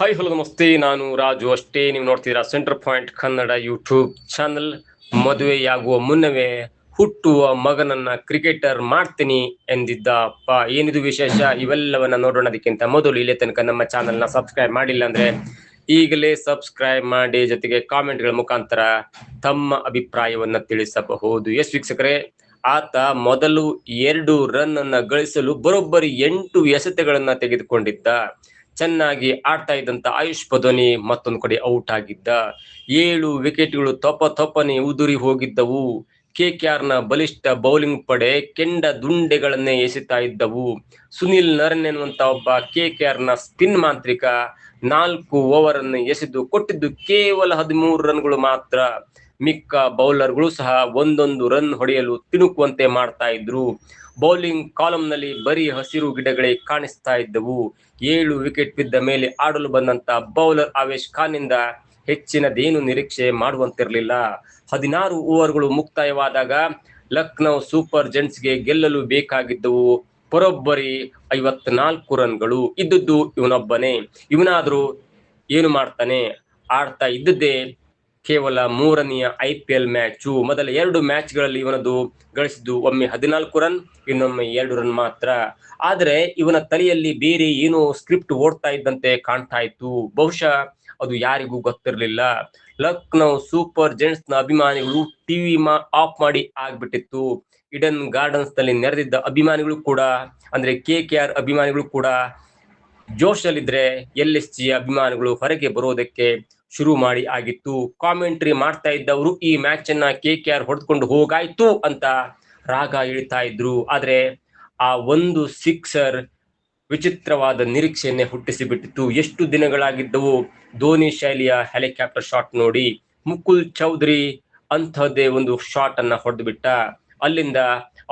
Hi hello ನಮಸ್ತೆ, ನಾನು ರಾಜು ಅಷ್ಟೇ. ನೀವು ನೋಡ್ತಿದ್ದೀರಾ Center Point Kannada YouTube channel. ಮದುವೆಯಾಗುವ ಮುನ್ನವೇ ಹುಟ್ಟುವ ಮಗನನ್ನ ಕ್ರಿಕೆಟರ್ ಮಾಡ್ತೀನಿ ಎಂದಿದ್ದಪ್ಪ. ಏನಿದು ವಿಶೇಷ? ಇವೆಲ್ಲವನ್ನ ನೋಡೋಣದಕ್ಕಿಂತ ಮೊದಲು ಇಲ್ಲಿ ತನಕ ನಮ್ಮ ಚಾನಲ್ನ ಸಬ್ಸ್ಕ್ರೈಬ್ ಮಾಡಿಲ್ಲ ಅಂದ್ರೆ ಈಗಲೇ ಸಬ್ಸ್ಕ್ರೈಬ್ ಮಾಡಿ, ಜೊತೆಗೆ ಕಾಮೆಂಟ್ಗಳ ಮುಖಾಂತರ ತಮ್ಮ ಅಭಿಪ್ರಾಯವನ್ನ ತಿಳಿಸಬಹುದು. ಎಸ್ ವೀಕ್ಷಕರೇ, ಆತ ಮೊದಲು 2 ರನ್ ಅನ್ನ ಗಳಿಸಲು ಬರೋಬ್ಬರಿ 8 ಎಸೆತಗಳನ್ನ ತೆಗೆದುಕೊಂಡಿದ್ದ. ಚೆನ್ನಾಗಿ ಆಡ್ತಾ ಇದ್ದಂತ ಆಯುಷ್ ಪದೋನಿ ಮತ್ತೊಂದು ಕಡೆ ಔಟ್ ಆಗಿದ್ದ. 7 ವಿಕೆಟ್ಗಳು ತೊಪ್ಪನೆ ಉದುರಿ ಹೋಗಿದ್ದವು. KKR ನ ಬಲಿಷ್ಠ ಬೌಲಿಂಗ್ ಪಡೆ ಕೆಂಡ ದುಂಡೆಗಳನ್ನೇ ಎಸೆತಾ ಇದ್ದವು. ಸುನಿಲ್ ನರನ್ ಎನ್ನುವಂತ ಒಬ್ಬ KKR ನ ಸ್ಪಿನ್ ಮಾಂತ್ರಿಕ 4 ಓವರ್ ಅನ್ನು ಎಸೆದು ಕೊಟ್ಟಿದ್ದು ಕೇವಲ 13 ರನ್ಗಳು ಮಾತ್ರ. ಮಿಕ್ಕ ಬೌಲರ್ಗಳು ಸಹ ಒಂದೊಂದು ರನ್ ಹೊಡೆಯಲು ತಿಣುಕುವಂತೆ ಮಾಡ್ತಾ ಇದ್ರು. ಬೌಲಿಂಗ್ ಕಾಲಮ್ ನಲ್ಲಿ ಬರೀ ಹಸಿರು ಗಿಡಗಳೇ ಕಾಣಿಸ್ತಾ ಇದ್ದವು. 7 ವಿಕೆಟ್ ಬಿದ್ದ ಮೇಲೆ ಆಡಲು ಬಂದಂತ ಬೌಲರ್ ಆವೇಶ್ ಖಾನ್ ನಿಂದ ಹೆಚ್ಚಿನದೇನು ನಿರೀಕ್ಷೆ ಮಾಡುವಂತಿರಲಿಲ್ಲ. 16 ಓವರ್ಗಳು ಮುಕ್ತಾಯವಾದಾಗ ಲಕ್ನೋ ಸೂಪರ್ ಜೆಂಟ್ಸ್ಗೆ ಗೆಲ್ಲಲು ಬೇಕಾಗಿದ್ದವು ಬರೋಬ್ಬರಿ 54 ರನ್ಗಳು. ಇದ್ದದ್ದು ಇವನೊಬ್ಬನೇ. ಇವನಾದ್ರೂ ಏನು ಮಾಡ್ತಾನೆ? ಆಡ್ತಾ ಇದ್ದದ್ದೇ ಕೇವಲ 3ನೆಯ IPL ಮ್ಯಾಚು. ಮೊದಲ 2 ಮ್ಯಾಚ್ಗಳಲ್ಲಿ ಇವನದು ಗಳಿಸಿದ್ದು ಒಮ್ಮೆ 14 ರನ್, ಇನ್ನೊಮ್ಮೆ 2 ರನ್ ಮಾತ್ರ. ಆದ್ರೆ ಇವನ ತಲೆಯಲ್ಲಿ ಬೇರೆ ಏನೋ ಸ್ಕ್ರಿಪ್ಟ್ ಓಡ್ತಾ ಇದ್ದಂತೆ ಕಾಣ್ತಾ ಇತ್ತು. ಬಹುಶಃ ಅದು ಯಾರಿಗೂ ಗೊತ್ತಿರಲಿಲ್ಲ. ಲಕ್ನೋ ಸೂಪರ್ ಜೆಂಟ್ಸ್ ನ ಅಭಿಮಾನಿಗಳು ಟಿವಿ ಆಫ್ ಮಾಡಿ ಆಗ್ಬಿಟ್ಟಿತ್ತು. ಇಡನ್ ಗಾರ್ಡನ್ಸ್ ನಲ್ಲಿ ನೆರೆದಿದ್ದ ಅಭಿಮಾನಿಗಳು ಕೂಡ, ಅಂದ್ರೆ KKR ಅಭಿಮಾನಿಗಳು ಕೂಡ ಜೋಶಲ್ಲಿದ್ರೆ LSG ಅಭಿಮಾನಿಗಳು ಹೊರಗೆ ಬರೋದಕ್ಕೆ ಶುರು ಮಾಡಿ ಆಗಿತ್ತು. ಕಾಮೆಂಟ್ರಿ ಮಾಡ್ತಾ ಇದ್ದವರು ಈ ಮ್ಯಾಚ್ ಅನ್ನ KKR ಹೊಡೆದುಕೊಂಡು ಹೋಗಾಯ್ತು ಅಂತ ರಾಗ ಎಳಿತಾ ಇದ್ರು. ಆದ್ರೆ ಆ ಒಂದು ಸಿಕ್ಸರ್ ವಿಚಿತ್ರವಾದ ನಿರೀಕ್ಷೆಯನ್ನೇ ಹುಟ್ಟಿಸಿ ಬಿಟ್ಟಿತ್ತು. ಎಷ್ಟು ದಿನಗಳಾಗಿದ್ದವು ಧೋನಿ ಶೈಲಿಯ ಹೆಲಿಕಾಪ್ಟರ್ ಶಾಟ್ ನೋಡಿ. ಮುಕುಲ್ ಚೌಧರಿ ಅಂತಹದ್ದೇ ಒಂದು ಶಾಟ್ ಅನ್ನ ಹೊಡೆದು ಬಿಟ್ಟ. ಅಲ್ಲಿಂದ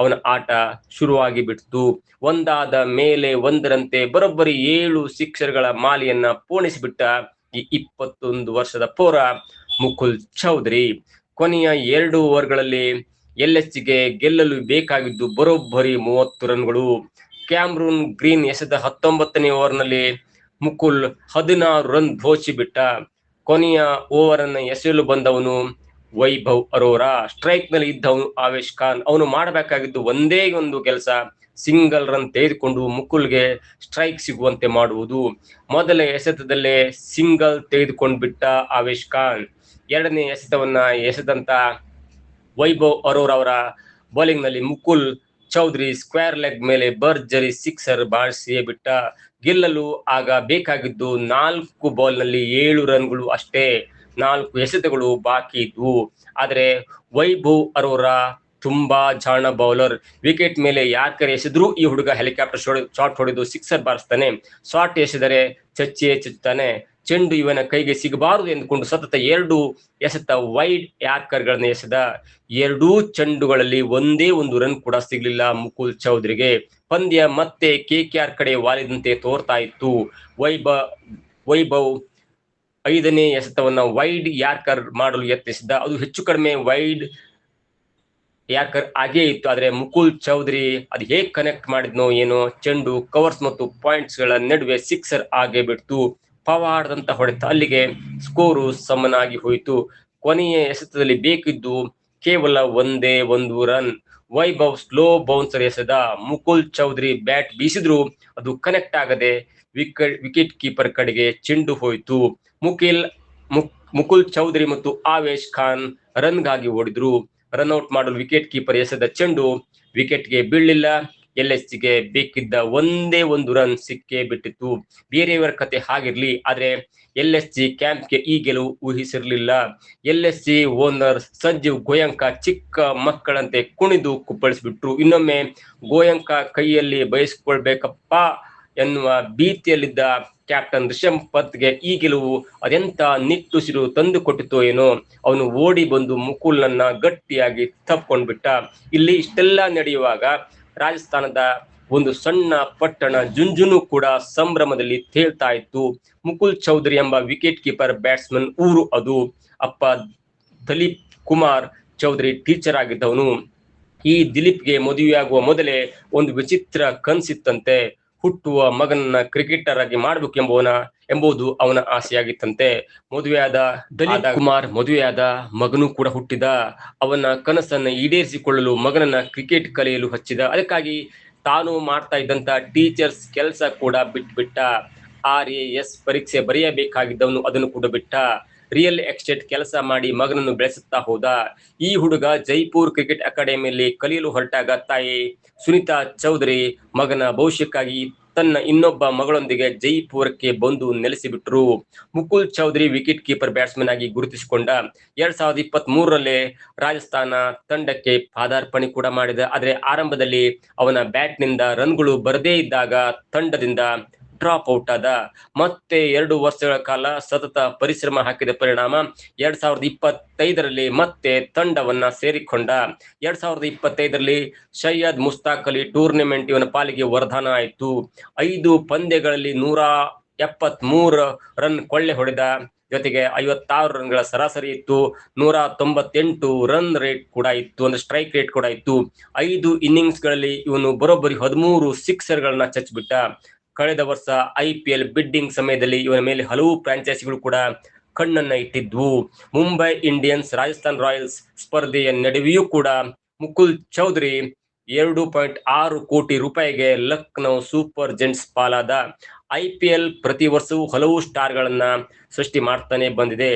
ಅವನ ಆಟ ಶುರುವಾಗಿ ಬಿಡ್ತು. ಒಂದಾದ ಮೇಲೆ ಒಂದರಂತೆ ಬರೋಬ್ಬರಿ 7 ಸಿಕ್ಸರ್ಗಳ ಮಾಲೆಯನ್ನ ಪೋಣಿಸಿಬಿಟ್ಟ ಈ 21 ವರ್ಷದ ಪೌರ ಮುಕುಲ್ ಚೌಧರಿ. ಕೊನೆಯ 2 ಓವರ್ಗಳಲ್ಲಿ LSGಗೆ ಗೆಲ್ಲಲು ಬೇಕಾಗಿದ್ದು ಬರೋಬ್ಬರಿ 30 ರನ್ಗಳು. ಕ್ಯಾಮ್ರೂನ್ ಗ್ರೀನ್ ಎಸೆದ 19ನೇ ಓವರ್ನಲ್ಲಿ ಮುಕುಲ್ 16 ರನ್ ಘೋಷಿ ಬಿಟ್ಟ. ಕೊನೆಯ ಓವರ್ ಅನ್ನು ಎಸೆಯಲು ಬಂದವನು ವೈಭವ್ ಅರೋರಾ. ಸ್ಟ್ರೈಕ್ ನಲ್ಲಿ ಇದ್ದವನು ಆವೇಶ್ ಖಾನ್. ಅವನು ಮಾಡಬೇಕಾಗಿದ್ದು ಒಂದೇ ಒಂದು ಕೆಲಸ, ಸಿಂಗಲ್ ರನ್ ತೆಗೆದುಕೊಂಡು ಮುಕುಲ್ಗೆ ಸ್ಟ್ರೈಕ್ ಸಿಗುವಂತೆ ಮಾಡುವುದು. ಮೊದಲ ಎಸೆತದಲ್ಲೇ ಸಿಂಗಲ್ ತೆಗೆದುಕೊಂಡು ಬಿಟ್ಟ ಆವೇಶ್ ಖಾನ್. 2ನೇ ಎಸೆತವನ್ನ ಎಸೆದಂತ ವೈಭವ್ ಅರೋರಾ ಅವರ ಬೌಲಿಂಗ್ ನಲ್ಲಿ ಮುಕುಲ್ ಚೌಧರಿ ಸ್ಕ್ವೇರ್ ಲೆಗ್ ಮೇಲೆ ಭರ್ಜರಿ ಸಿಕ್ಸರ್ ಬಾರಿಸಿಯೇ ಬಿಟ್ಟ. ಗೆಲ್ಲಲು ಆಗ ಬೇಕಾಗಿದ್ದು 4 ಬಾಲ್ ನಲ್ಲಿ 7 ರನ್ಗಳು ಅಷ್ಟೇ. 4 ಎಸೆತಗಳು ಬಾಕಿ ಇದ್ವು. ಆದ್ರೆ ವೈಭವ್ ಅರೋರಾ ತುಂಬಾ ಜಾಣ ಬೌಲರ್. ವಿಕೆಟ್ ಮೇಲೆ ಯಾರ್ಕರ್ ಎಸೆದ್ರು ಈ ಹುಡುಗ ಹೆಲಿಕಾಪ್ಟರ್ ಶಾಟ್ ಹೊಡೆದು ಸಿಕ್ಸರ್ ಬಾರಿಸ್ತಾನೆ. ಶಾಟ್ ಎಸೆದರೆ ಚಚ್ಚಿಯೇ ಚಚ್ಚುತ್ತಾನೆ. ಚೆಂಡು ಇವನ ಕೈಗೆ ಸಿಗಬಾರದು ಎಂದುಕೊಂಡು ಸತತ 2 ಎಸೆತ ವೈಡ್ ಯಾರ್ಕರ್ ಗಳನ್ನ ಎಸೆದ. 2 ಚೆಂಡುಗಳಲ್ಲಿ ಒಂದೇ ಒಂದು ರನ್ ಕೂಡ ಸಿಗ್ಲಿಲ್ಲ ಮುಕುಲ್ ಚೌಧರಿಗೆ. ಪಂದ್ಯ ಮತ್ತೆ KKR ಕಡೆ ವಾಲಿದಂತೆ ತೋರ್ತಾ ಇತ್ತು. ವೈಭವ್ 5ನೇ ಎಸೆತವನ್ನ ವೈಡ್ ಯಾರ್ಕರ್ ಮಾಡಲು ಯತ್ನಿಸಿದ. ಅದು ಹೆಚ್ಚು ಕಡಿಮೆ ವೈಡ್ ಯಾರ್ಕರ್ ಆಗೇ ಇತ್ತು. ಆದ್ರೆ ಮುಕುಲ್ ಚೌಧರಿ ಅದು ಹೇಗ್ ಕನೆಕ್ಟ್ ಮಾಡಿದ್ನೋ ಏನೋ, ಚೆಂಡು ಕವರ್ಸ್ ಮತ್ತು ಪಾಯಿಂಟ್ಸ್ ಗಳ ನಡುವೆ ಸಿಕ್ಸರ್ ಆಗೇ ಬಿಡ್ತು. ಪವಾಡದಂತ ಹೊಡೆತ. ಅಲ್ಲಿಗೆ ಸ್ಕೋರು ಸಮನಾಗಿ ಹೋಯಿತು. ಕೊನೆಯ ಎಸೆತದಲ್ಲಿ ಬೇಕಿದ್ದು ಕೇವಲ ಒಂದೇ ಒಂದು ರನ್. ವೈಭವ್ ಸ್ಲೋ ಬೌನ್ಸರ್ ಎಸೆದ. ಮುಕುಲ್ ಚೌಧರಿ ಬ್ಯಾಟ್ ಬೀಸಿದ್ರು ಅದು ಕನೆಕ್ಟ್ ಆಗದೆ ವಿಕೆಟ್ ಕೀಪರ್ ಕಡೆಗೆ ಚೆಂಡು ಹೋಯಿತು. ಮುಕುಲ್ ಚೌಧರಿ ಮತ್ತು ಆವೇಶ್ ಖಾನ್ ರನ್ಗಾಗಿ ಓಡಿದ್ರು. ರನ್ಔಟ್ ಮಾಡಲು ವಿಕೆಟ್ ಕೀಪರ್ ಎಸೆದ ಚೆಂಡು ವಿಕೆಟ್ಗೆ ಬೀಳಲಿಲ್ಲ. LSGಗೆ ಬೇಕಿದ್ದ ಒಂದೇ ಒಂದು ರನ್ ಸಿಕ್ಕೇ ಬಿಟ್ಟಿತ್ತು. ಬೇರೆಯವರ ಕತೆ ಹಾಗಿರ್ಲಿ, ಆದ್ರೆ LSG ಕ್ಯಾಂಪ್ಗೆ ಈ ಗೆಲುವು ಊಹಿಸಿರ್ಲಿಲ್ಲ. LSG ಓನರ್ ಸಂಜೀವ್ ಗೋಯಂಕ ಚಿಕ್ಕ ಮಕ್ಕಳಂತೆ ಕುಣಿದು ಕುಪ್ಪಳಿಸಿಬಿಟ್ರು. ಇನ್ನೊಮ್ಮೆ ಗೋಯಂಕ ಕೈಯಲ್ಲಿ ಬಯಸ್ಕೊಳ್ಬೇಕಪ್ಪ ಎನ್ನುವ ಭೀತಿಯಲ್ಲಿದ್ದ ಕ್ಯಾಪ್ಟನ್ ರಿಷಬ್ ಪಂತ್ಗೆ ಈ ಗೆಲುವು ಅದೆಂತ ನಿಟ್ಟುಸಿರು ತಂದು ಕೊಟ್ಟಿತೋ ಏನೋ. ಅವನು ಓಡಿ ಬಂದು ಮುಕುಲ್ನನ್ನ ಗಟ್ಟಿಯಾಗಿ ತಪ್ಕೊಂಡ್ಬಿಟ್ಟ. ಇಲ್ಲಿ ಇಷ್ಟೆಲ್ಲ ನಡೆಯುವಾಗ ರಾಜಸ್ಥಾನದ ಒಂದು ಸಣ್ಣ ಪಟ್ಟಣ ಜುಂಜುನು ಕೂಡ ಸಂಭ್ರಮದಲ್ಲಿ ತೇಲ್ತಾ ಇತ್ತು. ಮುಕುಲ್ ಚೌಧರಿ ಎಂಬ ವಿಕೆಟ್ ಕೀಪರ್ ಬ್ಯಾಟ್ಸ್ಮನ್ ಊರು ಅದು. ಅಪ್ಪ ದಲೀಪ್ ಕುಮಾರ್ ಚೌಧರಿ ಟೀಚರ್ ಆಗಿದ್ದವನು. ಈ ದಿಲೀಪ್ಗೆ ಮದುವೆಯಾಗುವ ಮೊದಲೇ ಒಂದು ವಿಚಿತ್ರ ಕನಸಿತ್ತಂತೆ. ಹುಟ್ಟುವ ಮಗನನ್ನ ಕ್ರಿಕೆಟರ್ ಆಗಿ ಮಾಡ್ಬೇಕೆಂಬುವನ ಎಂಬುದು ಅವನ ಆಸೆಯಾಗಿತ್ತಂತೆ. ಮದುವೆಯಾದ ದಲಿತ್ ಕುಮಾರ್ ಮದುವೆಯಾದ ಮಗನೂ ಕೂಡ ಹುಟ್ಟಿದ. ಅವನ ಕನಸನ್ನು ಈಡೇರಿಸಿಕೊಳ್ಳಲು ಮಗನನ್ನ ಕ್ರಿಕೆಟ್ ಕಲಿಯಲು ಹಚ್ಚಿದ. ಅದಕ್ಕಾಗಿ ತಾನು ಮಾಡ್ತಾ ಇದ್ದಂತ ಟೀಚರ್ಸ್ ಕೆಲಸ ಕೂಡ ಬಿಟ್ಬಿಟ್ಟ. RAS ಪರೀಕ್ಷೆ ಬರೆಯಬೇಕಾಗಿದ್ದವನು ಅದನ್ನು ಕೂಡ ಬಿಟ್ಟ. ರಿಯಲ್ ಎಸ್ಟೇಟ್ ಕೆಲಸ ಮಾಡಿ ಮಗನನ್ನು ಬೆಳೆಸುತ್ತಾ ಹೋದ. ಈ ಹುಡುಗ ಜೈಪುರ್ ಕ್ರಿಕೆಟ್ ಅಕಾಡೆಮಿಯಲ್ಲಿ ಕಲಿಯಲು ಹೊರಟಾಗ ತಾಯಿ ಸುನಿತಾ ಚೌಧರಿ ಮಗನ ಭವಿಷ್ಯಕ್ಕಾಗಿ ತನ್ನ ಇನ್ನೊಬ್ಬ ಮಗಳೊಂದಿಗೆ ಜೈಪುರಕ್ಕೆ ಬಂದು ನೆಲೆಸಿಬಿಟ್ರು. Mukul Choudhary wicket keeper batsman ಆಗಿ ಗುರುತಿಸಿಕೊಂಡ. 2023ರಲ್ಲಿ ರಾಜಸ್ಥಾನ ತಂಡಕ್ಕೆ ಪಾದಾರ್ಪಣೆ ಕೂಡ ಮಾಡಿದ. ಆದರೆ ಆರಂಭದಲ್ಲಿ ಅವನ ಬ್ಯಾಟ್ನಿಂದ ರನ್ಗಳು ಬರದೇ ಇದ್ದಾಗ ತಂಡದಿಂದ ಡ್ರಾಪ್ ಔಟ್ ಆದ. ಮತ್ತೆ 2 ವರ್ಷಗಳ ಕಾಲ ಸತತ ಪರಿಶ್ರಮ ಹಾಕಿದ ಪರಿಣಾಮ 2025ರಲ್ಲಿ ಮತ್ತೆ ತಂಡವನ್ನ ಸೇರಿಕೊಂಡ. 2025ರಲ್ಲಿ ಸೈಯದ್ ಮುಸ್ತಾಕ್ ಅಲಿ ಟೂರ್ನಿಮೆಂಟ್ ಇವನ ಪಾಲಿಗೆ ವರದಾನ ಆಯಿತು. 5 ಪಂದ್ಯಗಳಲ್ಲಿ 173 ರನ್ ಕೊಳ್ಳೆ ಹೊಡೆದ. ಜೊತೆಗೆ 56 ರನ್ಗಳ ಸರಾಸರಿ ಇತ್ತು. 198 ರನ್ ರೇಟ್ ಕೂಡ ಇತ್ತು, ಅಂದ್ರೆ ಸ್ಟ್ರೈಕ್ ರೇಟ್ ಕೂಡ ಇತ್ತು. 5 ಇನ್ನಿಂಗ್ಸ್ ಗಳಲ್ಲಿ ಇವನು ಬರೋಬ್ಬರಿ 13 ಸಿಕ್ಸರ್ ಗಳನ್ನ ಚಚ್ಚಿಬಿಟ್ಟ. ಕಳೆದ ವರ್ಷ IPL ಬಿಡ್ಡಿಂಗ್ ಸಮಯದಲ್ಲಿ ಇವನ ಮೇಲೆ ಹಲವು ಫ್ರಾಂಚೈಸಿಗಳು ಕೂಡ ಕಣ್ಣನ್ನ ಇಟ್ಟಿದ್ವು. ಮುಂಬೈ ಇಂಡಿಯನ್ಸ್ ರಾಜಸ್ಥಾನ್ ರಾಯಲ್ಸ್ ಸ್ಪರ್ಧೆಯ ನಡುವೆಯೂ ಕೂಡ ಮುಕುಲ್ ಚೌಧರಿ 2.6 ಕೋಟಿ ರೂಪಾಯಿಗೆ ಲಕ್ನೋ ಸೂಪರ್ ಜೆಂಟ್ಸ್ ಪಾಲಾದ. IPL ಪ್ರತಿ ವರ್ಷವೂ ಹಲವು ಸ್ಟಾರ್ ಗಳನ್ನ ಸೃಷ್ಟಿ ಮಾಡ್ತಾನೆ ಬಂದಿದೆ.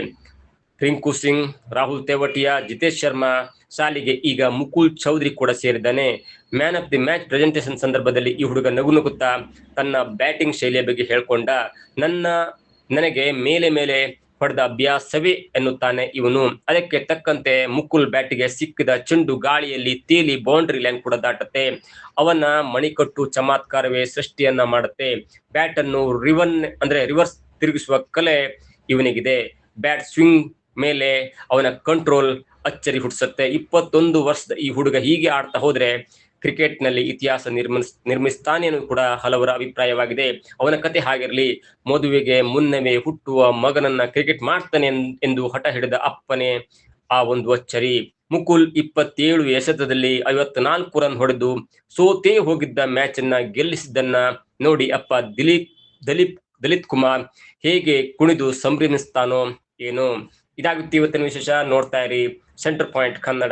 ರಿಂಕು ಸಿಂಗ್, ರಾಹುಲ್ ತೆವಟಿಯಾ, ಜಿತೇಶ್ ಶರ್ಮಾ ಸಾಲಿಗೆ ಈಗ ಮುಕುಲ್ ಚೌಧರಿ ಕೂಡ ಸೇರಿದ್ದಾನೆ. Man of the match presentation ಸಂದರ್ಭದಲ್ಲಿ ಈ ಹುಡುಗ ನಗುನಗುತ್ತಾ ತನ್ನ ಬ್ಯಾಟಿಂಗ್ ಶೈಲಿಯ ಬಗ್ಗೆ ಹೇಳ್ಕೊಂಡ. ನನಗೆ ಮೇಲೆ ಮೇಲೆ ಹೊಡೆದ ಅಭ್ಯಾಸವೇ ಎನ್ನುತ್ತಾನೆ ಇವನು. ಅದಕ್ಕೆ ತಕ್ಕಂತೆ ಮುಕುಲ್ ಬ್ಯಾಟಿಗೆ ಸಿಕ್ಕಿದ ಚೆಂಡು ಗಾಳಿಯಲ್ಲಿ ತೇಲಿ ಬೌಂಡ್ರಿ ಲೈನ್ ಕೂಡ ದಾಟುತ್ತೆ. ಅವನ ಮಣಿಕಟ್ಟು ಚಮತ್ಕಾರವೇ ಸೃಷ್ಟಿಯನ್ನ ಮಾಡುತ್ತೆ. ಬ್ಯಾಟ್ ಅನ್ನು ರಿವರ್ಸ್ ತಿರುಗಿಸುವ ಕಲೆ ಇವನಿಗಿದೆ. ಬ್ಯಾಟ್ ಸ್ವಿಂಗ್ ಮೇಲೆ ಅವನ ಕಂಟ್ರೋಲ್ ಅಚ್ಚರಿ ಹುಟ್ಟಿಸುತ್ತೆ. 21 ವರ್ಷದ ಈ ಹುಡುಗ ಹೀಗೆ ಆಡ್ತಾ ಹೋದ್ರೆ ಕ್ರಿಕೆಟ್ ನಲ್ಲಿ ಇತಿಹಾಸ ನಿರ್ಮಿಸ್ತಾನೆ ಅನ್ನೋದು ಕೂಡ ಹಲವರ ಅಭಿಪ್ರಾಯವಾಗಿದೆ. ಅವನ ಕತೆ ಹಾಗಿರಲಿ. ಮದುವೆಗೆ ಮುನ್ನವೇ ಹುಟ್ಟುವ ಮಗನನ್ನ ಕ್ರಿಕೆಟ್ ಮಾಡ್ತಾನೆ ಎಂದು ಹಠ ಹಿಡಿದ ಅಪ್ಪನೇ ಆ ಒಂದು ಅಚ್ಚರಿ. ಮುಕುಲ್ 27 ಎಸೆತದಲ್ಲಿ 54 ರನ್ ಹೊಡೆದು ಸೋತೇ ಹೋಗಿದ್ದ ಮ್ಯಾಚ್ ಅನ್ನ ಗೆಲ್ಲಿಸಿದ್ದನ್ನ ನೋಡಿ ಅಪ್ಪ ದಲಿತ್ ಕುಮಾರ್ ಹೇಗೆ ಕುಣಿದು ಸಂಭ್ರಮಿಸ್ತಾನೋ ಏನೋ. ಇದಾಗುತ್ತೆ ಇವತ್ತಿನ ವಿಶೇಷ. ನೋಡ್ತಾ ಇರಿ ಸೆಂಟರ್ ಪಾಯಿಂಟ್ ಕನ್ನಡ.